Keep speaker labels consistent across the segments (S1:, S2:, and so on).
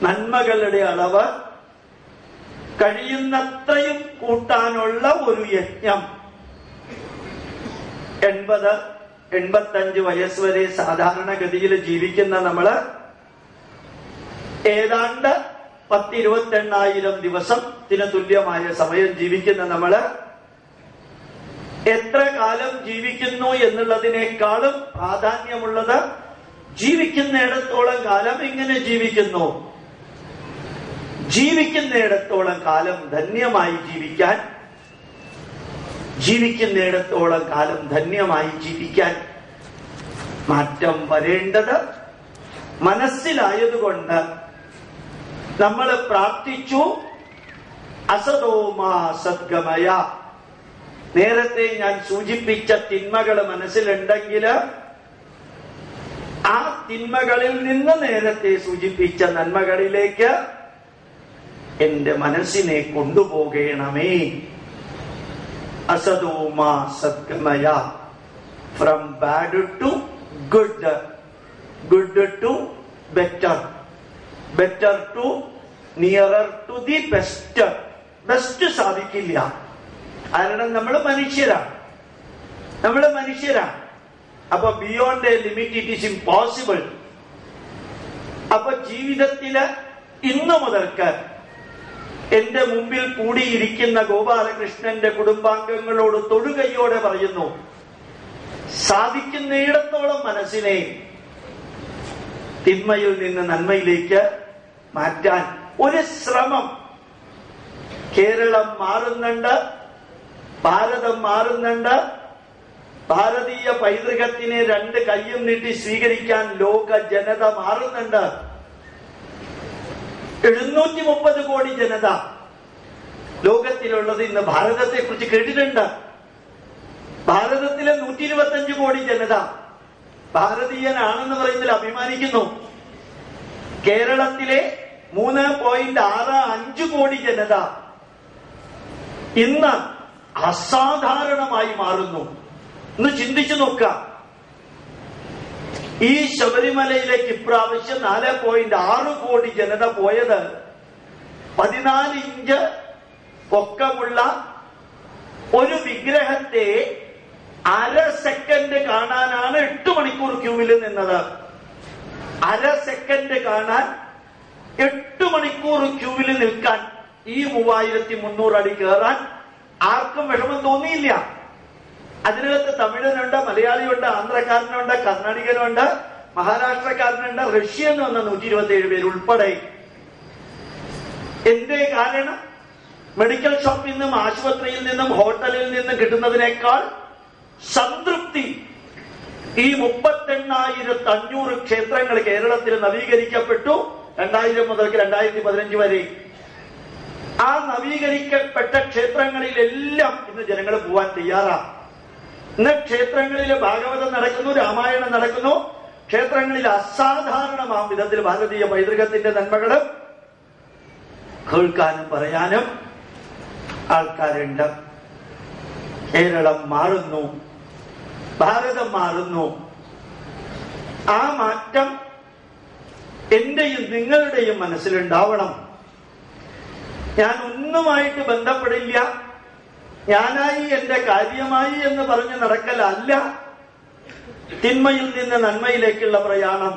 S1: നന്മകളുടെ അളവ് കഴിയുന്നത്രയും കൂട്ടാനുള്ള ഒരു യജ്ഞം. 80-85 വയസ്സ് വരെ സാധാരണഗതിയിൽ ജീവിക്കുന്ന നമ്മള് ഏതാണ്ട് 10-28,000 ദിവസത്തിന് തുല്യമായ സമയം ജീവിക്കുന്ന നമ്മള് എത്ര കാലം ജീവിക്കുന്നു എന്നുള്ളതിനേക്കാളും പ്രാധാന്യമുള്ളത് ജീവിക്കുന്നിടത്തോളം കാലം എങ്ങനെ ജീവിക്കുന്നു. ജീവിക്കുന്നിടത്തോളം കാലം ധന്യമായി ജീവിക്കാൻ, ജീവിക്കുന്നിടത്തോളം കാലം ധന്യമായി ജീവിക്കാൻ മാറ്റം വരേണ്ടത് മനസ്സിലായതുകൊണ്ട് നമ്മൾ പ്രാർത്ഥിച്ചു. അസതോമാ സദ്ഗമയ. നേരത്തെ ഞാൻ സൂചിപ്പിച്ച തിന്മകൾ മനസ്സിലുണ്ടെങ്കിൽ ആ തിന്മകളിൽ നിന്ന് നേരത്തെ സൂചിപ്പിച്ച നന്മകളിലേക്ക് എന്റെ മനസ്സിനെ കൊണ്ടുപോകണമേ. അസതോമാ സദ്ഗമയ. From bad to good, good to better, better to nearer to the best. Best സാധിക്കില്ല, കാരണം നമ്മൾ മനുഷ്യരാണ്. അപ്പൊ beyond a limit it is impossible. അപ്പൊ ജീവിതത്തില് ഇന്നു മുതൽക്ക് എന്റെ മുമ്പിൽ കൂടിയിരിക്കുന്ന ഗോപാലകൃഷ്ണന്റെ കുടുംബാംഗങ്ങളോട് തൊഴുകയോടെ പറയുന്നു, സാധിക്കുന്നിടത്തോളം മനസ്സിനെ തിന്മയിൽ നിന്ന് നന്മയിലേക്ക് മാറ്റാൻ ഒരു ശ്രമം. കേരളം മാറുന്നുണ്ട്, ഭാരതം മാറുന്നുണ്ട്. ഭാരതീയ പൈതൃകത്തിനെ 2 കൈയും നീട്ടി സ്വീകരിക്കാൻ ലോക ജനത മാറുന്നുണ്ട്. 730 കോടി ജനത ലോകത്തിലുള്ളത് ഇന്ന് ഭാരതത്തെ കുറിച്ച് കേട്ടിട്ടുണ്ട്. ഭാരതത്തിലെ 125 കോടി ജനത ഭാരതീയനാണെന്ന് പറയുന്നതിൽ അഭിമാനിക്കുന്നു. കേരളത്തിലെ 3.65 കോടി ജനത ഇന്ന് അസാധാരണമായി മാറുന്നു. ഒന്ന് ചിന്തിച്ചു നോക്കുക. ഈ ശബരിമലയിലേക്ക് ഇപ്രാവശ്യം 4.6 കോടി ജനത പോയത് 14 ഇഞ്ച് പൊക്കമുള്ള ഒരു വിഗ്രഹത്തെ അര സെക്കൻഡ് കാണാനാണ് 8 മണിക്കൂർ ക്യൂവിൽ നിന്നത്. അര സെക്കൻഡ് കാണാൻ 8 മണിക്കൂർ ക്യൂവിൽ നിൽക്കാൻ, ഈ 3300 അടി കയറാൻ ആർക്കും വിഷമം തോന്നിയില്ല. അതിനകത്ത് തമിഴനുണ്ട്, മലയാളിയുണ്ട്, ആന്ധ്രക്കാരനുണ്ട്, കർണാടകനുണ്ട്, മഹാരാഷ്ട്രക്കാരനുണ്ട്, റഷ്യൻ വന്ന 127 പേര് ഉൾപ്പെടെ. എന്തേ കാരണം? മെഡിക്കൽ ഷോപ്പിൽ നിന്നും, ആശുപത്രിയിൽ നിന്നും, ഹോട്ടലിൽ നിന്നും കിട്ടുന്നതിനേക്കാൾ സംതൃപ്തി. ഈ 38,500 ക്ഷേത്രങ്ങൾ കേരളത്തിൽ നവീകരിക്കപ്പെട്ടു 2000 മുതൽ 2015 വരെ. ആ നവീകരിക്കപ്പെട്ട ക്ഷേത്രങ്ങളിലെല്ലാം ഇന്ന് ജനങ്ങൾ പോവാൻ തയ്യാറാണ്. ഇന്ന് ക്ഷേത്രങ്ങളിൽ ഭാഗവതം നടക്കുന്നു, രാമായണം നടക്കുന്നു. ക്ഷേത്രങ്ങളിൽ അസാധാരണമാം വിധത്തിൽ ഭാരതീയ പൈതൃകത്തിന്റെ നന്മകള് കേൾക്കാനും പറയാനും ആൾക്കാരുണ്ട്. കേരളം മാറുന്നു, ഭാരതം മാറുന്നു. ആ മാറ്റം എന്റെയും നിങ്ങളുടെയും മനസ്സിലുണ്ടാവണം. ഞാൻ ഒന്നുമായിട്ട് ബന്ധപ്പെടില്ല, ഞാനായി എന്റെ കാര്യമായി എന്ന് പറഞ്ഞ് നടക്കലല്ല തിന്മയിൽ നിന്ന് നന്മയിലേക്കുള്ള പ്രയാണം.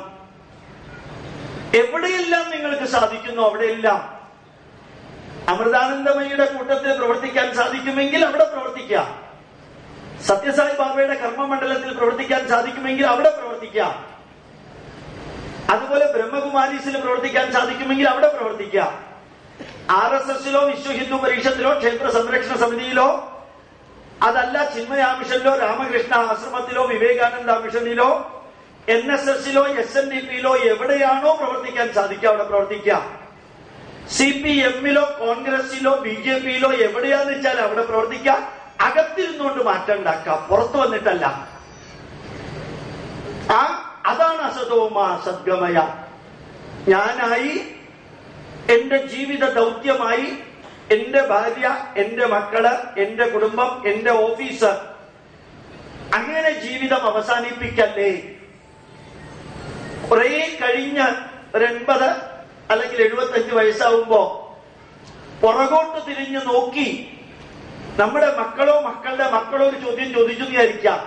S1: എവിടെയെല്ലാം നിങ്ങൾക്ക് സാധിക്കുന്നു അവിടെയെല്ലാം. അമൃതാനന്ദമയിയുടെ കൂട്ടത്തിൽ പ്രവർത്തിക്കാൻ സാധിക്കുമെങ്കിൽ അവിടെ പ്രവർത്തിക്കാം. സത്യസായി ബാബയുടെ കർമ്മമണ്ഡലത്തിൽ പ്രവർത്തിക്കാൻ സാധിക്കുമെങ്കിൽ അവിടെ പ്രവർത്തിക്കാം. അതുപോലെ ബ്രഹ്മകുമാരീസിൽ പ്രവർത്തിക്കാൻ സാധിക്കുമെങ്കിൽ അവിടെ പ്രവർത്തിക്കാം. RSSലോ വിശ്വ ഹിന്ദു പരിഷത്തിലോ ക്ഷേത്ര സംരക്ഷണ സമിതിയിലോ, അതല്ല ചിന്മയാ മിഷനിലോ, രാമകൃഷ്ണ ആശ്രമത്തിലോ, വിവേകാനന്ദ മിഷനിലോ, NSSലോ, SNDPയിലോ എവിടെയാണോ പ്രവർത്തിക്കാൻ സാധിക്കുക അവിടെ പ്രവർത്തിക്കാം. CPMലോ കോൺഗ്രസിലോ BJPയിലോ എവിടെയാന്ന് വെച്ചാൽ അവിടെ പ്രവർത്തിക്കാം. അകത്തിരുന്നുകൊണ്ട് മാറ്റം ഉണ്ടാക്കാം, പുറത്തു വന്നിട്ടല്ല. അതാണ് അസതോമാ സദ്ഗമയ. ഞാനായി, എന്റെ ജീവിത ദൗത്യമായി, എന്റെ ഭാര്യ, എന്റെ മക്കള്, എന്റെ കുടുംബം, എന്റെ ഓഫീസ്, അങ്ങനെ ജീവിതം അവസാനിപ്പിക്കല്ലേ. കുറെ കഴിഞ്ഞ് 80 അല്ലെങ്കിൽ 75 വയസ്സാവുമ്പോ പുറകോട്ട് തിരിഞ്ഞു നോക്കി നമ്മുടെ മക്കളോ മക്കളുടെ മക്കളോ ഒരു ചോദ്യം ചോദിച്ചു വിചാരിക്കാം,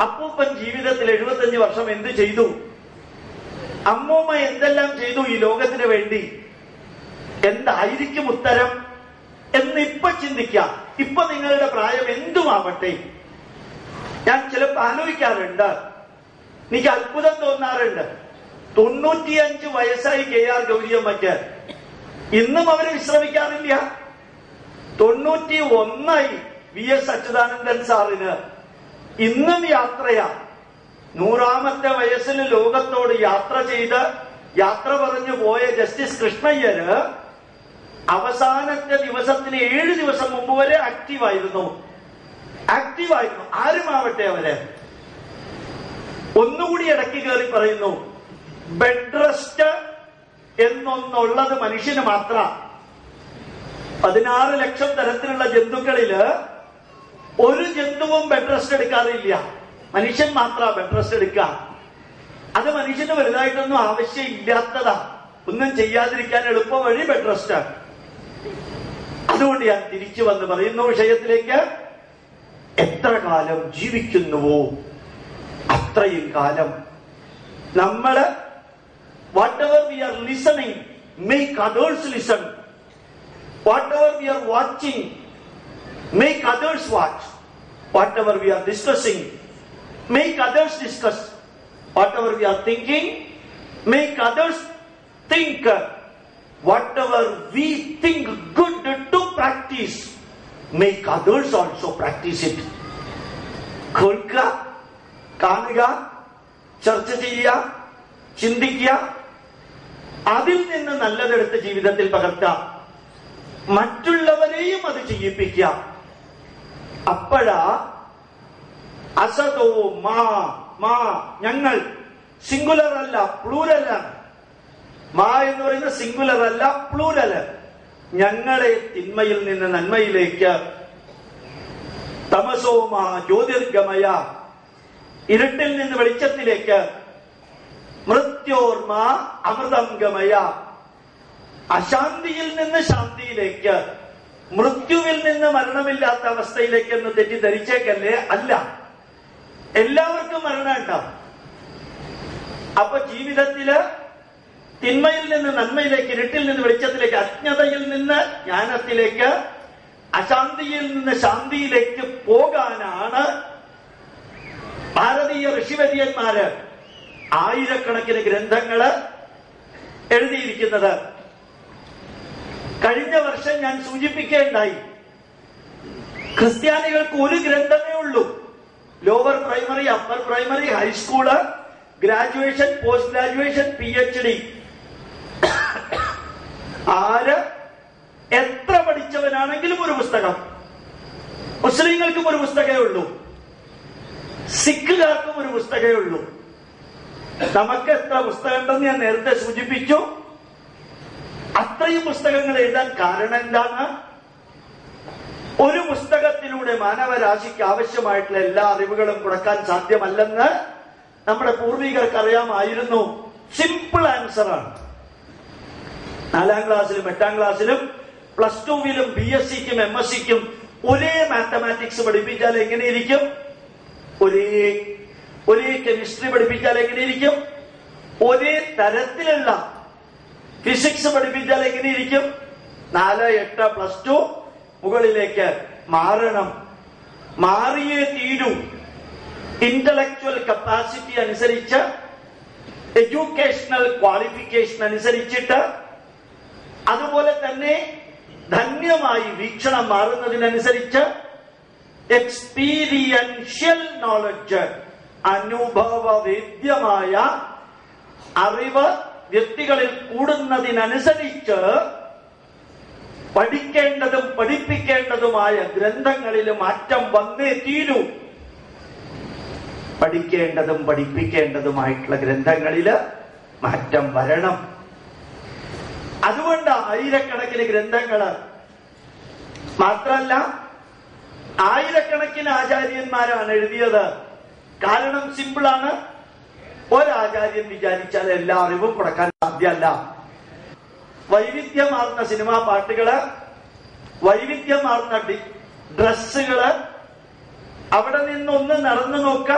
S1: അപ്പൂപ്പൻ ജീവിതത്തിൽ 75 വർഷം എന്ത് ചെയ്തു, അമ്മൂമ്മ എന്തെല്ലാം ചെയ്തു ഈ ലോകത്തിന് വേണ്ടി, എന്തായിരിക്കും ഉത്തരം എന്ന് ഇപ്പൊ ചിന്തിക്കാം. ഇപ്പൊ നിങ്ങളുടെ പ്രായം എന്തുമാവട്ടെ, ഞാൻ ചിലപ്പോൾ ആലോചിക്കാറുണ്ട്, എനിക്ക് അത്ഭുതം തോന്നാറുണ്ട്. 95 വയസ്സായി KR ഗൗരിയമ്മയ്ക്ക്, ഇന്നും അവര് വിശ്രമിക്കാറില്ല. 91 VS അച്യുതാനന്ദൻ സാറിന്, ഇന്നും യാത്രയാ. 100ാമത്തെ വയസ്സിൽ ലോകത്തോട് യാത്ര പറഞ്ഞു പോയ ജസ്റ്റിസ് കൃഷ്ണയ്യര് അവസാനത്തെ ദിവസത്തിന് 7 ദിവസം മുമ്പ് വരെ ആക്റ്റീവായിരുന്നു. ആരുമാവട്ടെ അവര്. ഒന്നുകൂടി ഇടയ്ക്ക് കയറി പറയുന്നു, ബെഡ് റെസ്റ്റ് എന്നൊന്നുള്ളത് മനുഷ്യന് മാത്ര. 16 ലക്ഷം തരത്തിലുള്ള ജന്തുക്കളില് ഒരു ജന്തുവും ബെഡ് റെസ്റ്റ് എടുക്കാറില്ല. മനുഷ്യൻ മാത്ര ബെഡ് റെസ്റ്റ് എടുക്കുക. അത് മനുഷ്യന് വലുതായിട്ടൊന്നും ആവശ്യമില്ലാത്തതാ. ഒന്നും ചെയ്യാതിരിക്കാൻ എളുപ്പ വഴി ബെഡ് റെസ്റ്റ്. അതുകൊണ്ട് ഞാൻ തിരിച്ചു വന്ന് പറയുന്ന വിഷയത്തിലേക്ക്, എത്ര കാലം ജീവിക്കുന്നുവോ അത്രയും കാലം നമ്മള് whatever we are listening, make others listen. Whatever we are watching, make others watch. Whatever we are discussing, make others discuss. Whatever we are thinking, make others think. Whatever we think good to practice, make others also practice it. കേൾക്കുക, കാണുക, ചർച്ച ചെയ്യുക, ചിന്തിക്കുക, അതിൽ നിന്ന് നല്ലതെടുത്ത് ജീവിതത്തിൽ പകർത്താം, മറ്റുള്ളവരെയും അത് ചെയ്യിപ്പിക്കുക. അപ്പോഴാ അസതോ മാ ഞങ്ങൾ സിംഗുലർ അല്ല, പ്ലൂരലാണ്. മാ എന്ന് പറയുന്നത് സിംഗുലർ അല്ല, പ്ലൂരല്. ഞങ്ങളെ തിന്മയിൽ നിന്ന് നന്മയിലേക്ക്, തമസോമാ ജ്യോതിർഗമയ, ഇരുട്ടിൽ നിന്ന് വെളിച്ചത്തിലേക്ക്, മൃത്യോർമാ അമൃതം ഗമയ, അശാന്തിയിൽ നിന്ന് ശാന്തിയിലേക്ക്, മൃത്യുവിൽ നിന്ന് മരണമില്ലാത്ത അവസ്ഥയിലേക്ക് എന്ന് തെറ്റിദ്ധരിച്ചേക്കല്ലേ. അല്ല, എല്ലാവർക്കും മരണം ഉണ്ടാവും. അപ്പൊ ജീവിതത്തില് തിന്മയിൽ നിന്ന് നന്മയിലേക്ക്, ഇരുട്ടിൽ നിന്ന് വെളിച്ചത്തിലേക്ക്, അജ്ഞതയിൽ നിന്ന് ജ്ഞാനത്തിലേക്ക്, അശാന്തിയിൽ നിന്ന് ശാന്തിയിലേക്ക് പോകാനാണ് ഭാരതീയ ഋഷിവര്യന്മാര് ആയിരക്കണക്കിന് ഗ്രന്ഥങ്ങള് എഴുതിയിരിക്കുന്നത്. കഴിഞ്ഞ വർഷം ഞാൻ സൂചിപ്പിക്കുകയുണ്ടായി, ക്രിസ്ത്യാനികൾക്ക് ഒരു ഗ്രന്ഥമേ ഉള്ളൂ. Lower primary, upper primary, high school, graduation, post graduation, PhD. ആര് എത്ര പഠിച്ചവനാണെങ്കിലും ഒരു പുസ്തകം. മുസ്ലിങ്ങൾക്കും ഒരു പുസ്തകമേ ഉള്ളൂ, സിഖുകാർക്കും ഒരു പുസ്തകമേ ഉള്ളൂ. നമുക്ക് എത്ര പുസ്തകം ഉണ്ടെന്ന് ഞാൻ നേരത്തെ സൂചിപ്പിച്ചു. അത്രയും പുസ്തകങ്ങൾ എഴുതാൻ കാരണം എന്താണ്? ഒരു പുസ്തകത്തിലൂടെ മാനവരാശിക്ക് ആവശ്യമായിട്ടുള്ള എല്ലാ അറിവുകളും കൊടുക്കാൻ സാധ്യമല്ലെന്ന് നമ്മുടെ പൂർവികർക്ക് അറിയാമായിരുന്നു. സിമ്പിൾ ആൻസറാണ്. 4ാം ക്ലാസ്സിലും 8ാം ക്ലാസ്സിലും +2-വിലും BSc-ക്കും MSc-ക്കും ഒരേ മാത്തമാറ്റിക്സ് പഠിപ്പിച്ചാൽ എങ്ങനെയിരിക്കും? ഒരേ കെമിസ്ട്രി പഠിപ്പിച്ചാൽ എങ്ങനെയിരിക്കും? ഒരേ തരത്തിലുള്ള ഫിസിക്സ് പഠിപ്പിച്ചാൽ എങ്ങനെയിരിക്കും? 4, 8, +2 മുകളിലേക്ക് മാറണം. മാറിയേ തീരൂ. ഇന്റലക്ച്വൽ കപ്പാസിറ്റി അനുസരിച്ച്, എഡ്യൂക്കേഷണൽ ക്വാളിഫിക്കേഷൻ അനുസരിച്ചിട്ട്, അതുപോലെ തന്നെ ധന്യമായി വീക്ഷണം മാറുന്നതിനനുസരിച്ച് എക്സ്പീരിയൻഷ്യൽ നോളജ്, അനുഭവവേദ്യമായ അറിവ് വ്യക്തികളിൽ കൂടുന്നതിനനുസരിച്ച് പഠിക്കേണ്ടതും പഠിപ്പിക്കേണ്ടതുമായ ഗ്രന്ഥങ്ങളിൽ മാറ്റം വന്നേ തീരൂ. പഠിക്കേണ്ടതും പഠിപ്പിക്കേണ്ടതുമായിട്ടുള്ള ഗ്രന്ഥങ്ങളിൽ മാറ്റം വരണം. അതുകൊണ്ട് ആയിരക്കണക്കിന് ഗ്രന്ഥങ്ങള് മാത്രല്ല, ആയിരക്കണക്കിന് ആചാര്യന്മാരാണ് എഴുതിയത്. കാരണം സിമ്പിളാണ്. ഒരാചാര്യൻ വിചാരിച്ചാൽ എല്ലാ അറിവും കൊടുക്കാൻ സാധ്യമല്ല. വൈവിധ്യമാർന്ന സിനിമാ പാട്ടുകള്, വൈവിധ്യമാർന്ന ഡ്രസ്സുകള്, അവിടെ നിന്നൊന്ന് നടന്നു നോക്ക,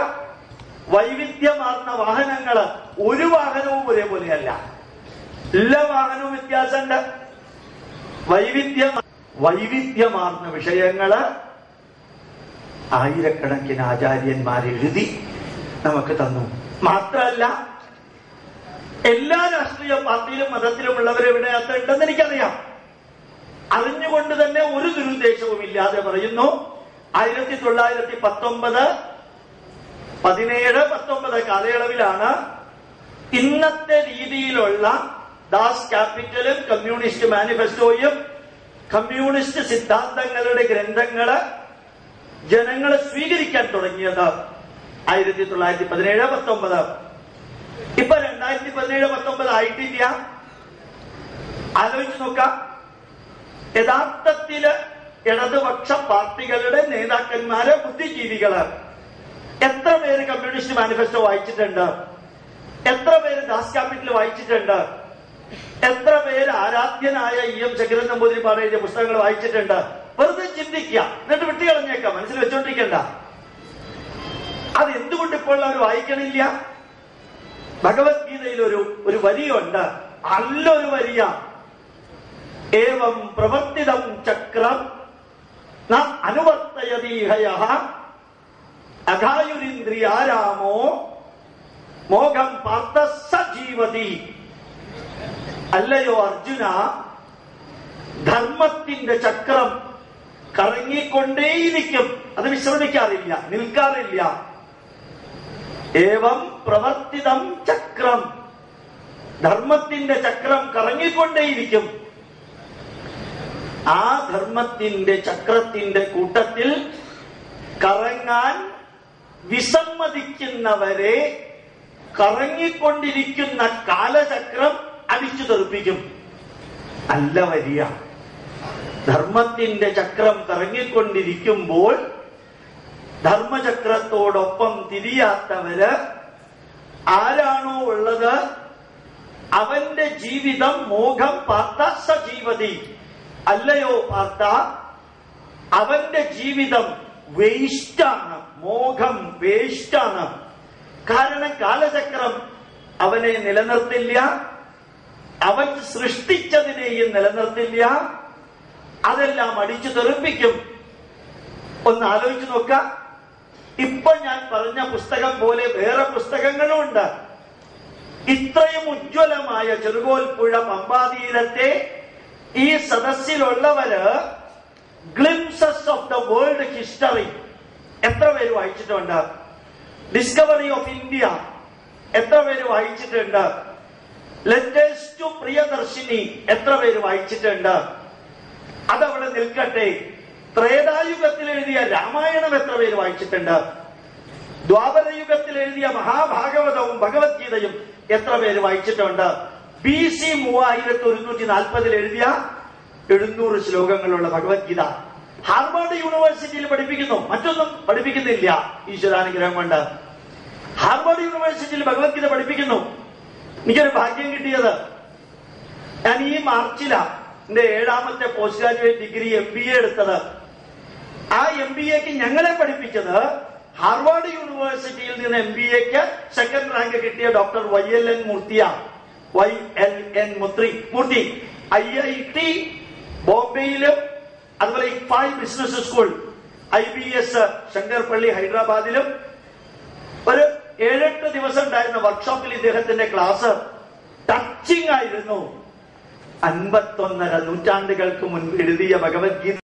S1: വൈവിധ്യമാർന്ന വാഹനങ്ങള്. ഒരു വാഹനവും ഒരേപോലെയല്ല, എല്ലാ വാഹനവും വ്യത്യാസമുണ്ട്. വൈവിധ്യമാർന്ന വിഷയങ്ങള് ആയിരക്കണക്കിന് ആചാര്യന്മാരെഴുതി നമുക്ക് തന്നു. മാത്രമല്ല, എല്ലാ രാഷ്ട്രീയ പാർട്ടിയിലും മതത്തിലുമുള്ളവർ ഇവിടെ ഉണ്ടെന്ന് എനിക്കറിയാം. അറിഞ്ഞുകൊണ്ട് തന്നെ ഒരു ദുരുദ്ദേശവും ഇല്ലാതെ പറയുന്നു. 1919, 17, 19 കാലയളവിലാണ് ഇന്നത്തെ രീതിയിലുള്ള ദാസ് ക്യാപിറ്റലും കമ്മ്യൂണിസ്റ്റ് മാനിഫെസ്റ്റോയും കമ്മ്യൂണിസ്റ്റ് സിദ്ധാന്തങ്ങളുടെ ഗ്രന്ഥങ്ങള് ജനങ്ങളെ സ്വീകരിക്കാൻ തുടങ്ങിയത്. 1917, 19. ഇപ്പൊ 2017, 19 ആയിട്ടില്ല. ആലോചിച്ച് നോക്കാം. യഥാർത്ഥത്തില് ഇടതുപക്ഷ പാർട്ടികളുടെ നേതാക്കന്മാര്, ബുദ്ധിജീവികള് എത്ര പേര് കമ്മ്യൂണിസ്റ്റ് മാനിഫെസ്റ്റോ വായിച്ചിട്ടുണ്ട്? എത്ര പേര് ദാസ് ക്യാപിറ്റൽ വായിച്ചിട്ടുണ്ട്? എത്ര പേര് ആരാധ്യനായ EM ശങ്കരൻ നമ്പൂതിരിപ്പാട് എഴുതിയ പുസ്തകങ്ങൾ വായിച്ചിട്ടുണ്ട്? വെറുതെ ചിന്തിക്കുക, എന്നിട്ട് വിട്ടുകളഞ്ഞേക്കാം, മനസ്സിൽ വെച്ചോണ്ടിരിക്കണ്ട. അതെന്തുകൊണ്ട് ഇപ്പോൾ അവർ വായിക്കണില്ല? ഭഗവത്ഗീതയിൽ ഒരു വരിയുണ്ട്, നല്ലൊരു വരിയ. ഏവം പ്രവർത്തിതം ചക്രം ന അനുവർത്തയതീഹയഃ അഘായുരിന്ദ്രിയാരാമോ മോഘം പാർത്ഥ സജീവതി. അല്ലയോ അർജുന, ധർമ്മത്തിന്റെ ചക്രം കറങ്ങിക്കൊണ്ടേയിരിക്കും, അത് വിശ്രമിക്കാറില്ല, നിൽക്കാറില്ല. ഏവം പ്രവർത്തിതം ചക്രം, ധർമ്മത്തിന്റെ ചക്രം കറങ്ങിക്കൊണ്ടേയിരിക്കും. ആ ധർമ്മത്തിന്റെ ചക്രത്തിന്റെ കൂട്ടത്തിൽ കറങ്ങാൻ വിസമ്മതിക്കുന്നവരെ കറങ്ങിക്കൊണ്ടിരിക്കുന്ന കാലചക്രം അടിച്ചു തെറിപ്പിക്കും. അല്ല വരിക. ധർമ്മത്തിന്റെ ചക്രം കറങ്ങിക്കൊണ്ടിരിക്കുമ്പോൾ ധർമ്മചക്രത്തോടൊപ്പം തിരിയാത്തവര് ആരാണോ ഉള്ളത്, അവന്റെ ജീവിതം മോഘം പാർത്ഥ സജീവതി. അല്ലയോ പാർത്ഥ, അവന്റെ ജീവിതം വേസ്റ്റാണ്, മോഘം വേസ്റ്റാണ്. കാരണം കാലചക്രം അവനെ നിലനിർത്തില്ല, അവൻ സൃഷ്ടിച്ചതിനെയും നിലനിർത്തില്ല, അതെല്ലാം അടിച്ചു തെറിപ്പിക്കും. ഒന്ന് ആലോചിച്ച് നോക്ക. ഇപ്പൊ ഞാൻ പറഞ്ഞ പുസ്തകം പോലെ വേറെ പുസ്തകങ്ങളും ഉണ്ട്. ഇത്രയും ഉജ്ജ്വലമായ ചെറുകോൽപ്പുഴ പമ്പാതീരത്തെ ഈ സദസ്സിലുള്ളവര് glimpses of the world history എത്ര പേര് വായിച്ചിട്ടുണ്ട്? ഡിസ്കവറി ഓഫ് ഇന്ത്യ എത്ര പേര് വായിച്ചിട്ടുണ്ട്? ലെറ്റേഴ്സ് ടു പ്രിയദർശിനി എത്ര പേര് വായിച്ചിട്ടുണ്ട്? അതവിടെ നിൽക്കട്ടെ. ത്രേതായുഗത്തിൽ എഴുതിയ രാമായണം എത്ര പേര് വായിച്ചിട്ടുണ്ട്? ദ്വാപരയുഗത്തിൽ എഴുതിയ മഹാഭാഗവതവും ഭഗവത്ഗീതയും എത്ര പേര് വായിച്ചിട്ടുണ്ട്? BC 3140 എഴുതിയ 700 ശ്ലോകങ്ങളുള്ള ഭഗവത്ഗീത ഹാർവാർഡ് യൂണിവേഴ്സിറ്റിയിൽ പഠിപ്പിക്കുന്നു, മറ്റൊന്നും പഠിപ്പിക്കുന്നില്ല. ഈശ്വരാനുഗ്രഹം കൊണ്ട് ഹാർവാർഡ് യൂണിവേഴ്സിറ്റിയിൽ ഭഗവത്ഗീത പഠിപ്പിക്കുന്നു. എനിക്കൊരു ഭാഗ്യം കിട്ടിയത്, ഞാൻ ഈ മാർച്ചിലാ എന്റെ 7ാമത്തെ പോസ്റ്റ് ഗ്രാജുവേറ്റ് ഡിഗ്രി MBA എടുത്തത്. ആ MBAക്ക് ഞങ്ങളെ പഠിപ്പിച്ചത് ഹാർവാർഡ് യൂണിവേഴ്സിറ്റിയിൽ നിന്ന് MBAക്ക് സെക്കൻഡ് റാങ്ക് കിട്ടിയ ഡോക്ടർ YLN മൂർത്തി IIT ബോംബെയിലും അതുപോലെ ഇക്ഫായ് ബിസിനസ് സ്കൂൾ IBS ശങ്കർപള്ളി ഹൈദരാബാദിലും ഒരു 7-8 ദിവസം ഉണ്ടായിരുന്ന വർക്ക്ഷോപ്പിൽ ഇദ്ദേഹത്തിന്റെ ക്ലാസ് ടച്ചിങ് ആയിരുന്നു. 51 നൂറ്റാണ്ടുകൾക്ക് മുൻപ് എഴുതിയ ഭഗവത്ഗീത